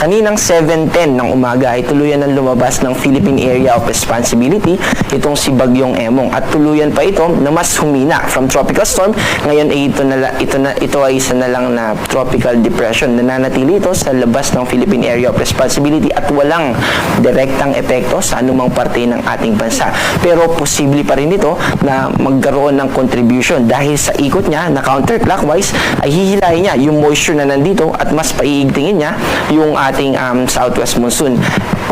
kaninang 7:10 ng umaga ay tuluyan ng lumabas ng Philippine Area of Responsibility itong si Bagyong Emong at tuluyan pa ito na mas humina from tropical storm. Ngayon ay ito ay isa na lang na tropical depression. Nananatili ito sa labas ng Philippine Area of Responsibility at walang direktang epekto sa anumang parte ng ating bansa. Pero posible pa rin ito na magkaroon ng contribution dahil sa ikot niya na counterclockwise ay hihilahin niya yung moisture na nandito at mas paiigtingin niya yung ating southwest monsoon.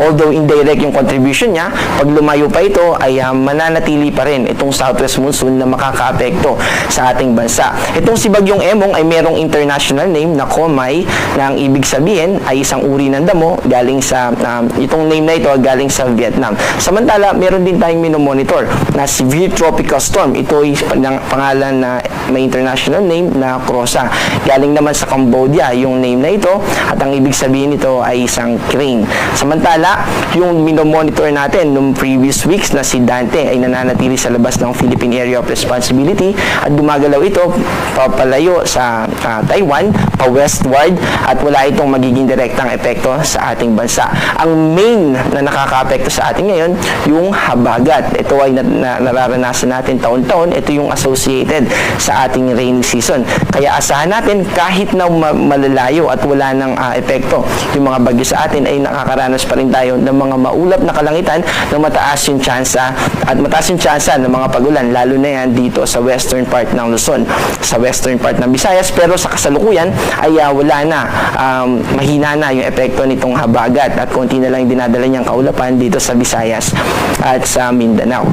Although indirect yung contribution niya, pag lumayo pa ito ay mananatili pa rin itong southwest monsoon na makakaapekto sa ating bansa. Itong si Bagyong Emong ay merong international name na Komay na ang ibig sabihin ay isang uri ng damo galing sa itong name na ito galing sa Vietnam. Samantala, meron din tayong minomonitor na severe tropical storm. Ito ay pangalan na may international name na Krosa. Galing naman sa Cambodia yung name na ito at ang ibig sabihin nito ay isang crane. Samantala, yung minomonitor natin nung previous weeks na si Dante ay nananatili sa labas ng Philippine Area of Responsibility at gumagalaw ito papalayo sa Taiwan, pa-westward at wala itong magiging direktang epekto sa ating bansa. Ang main na nakakaapekto sa atin ngayon, yung habagat. Ito ay nararanasan natin taon-taon. Ito yung associated sa ating rainy season. Kaya asahan natin kahit na malalayo at wala ng epekto yung mga bagyo sa atin ay nakakaranas pa rin tayo ng mga maulap na kalangitan na mataas yung tsansa ng mga pagulan, lalo na yan dito sa western part ng Luzon, sa western part ng Visayas. Pero sa kasalukuyan ay wala na, mahina na yung epekto nitong habagat at konti na lang dinadala niyang kaulapan dito sa Visayas at sa Mindanao.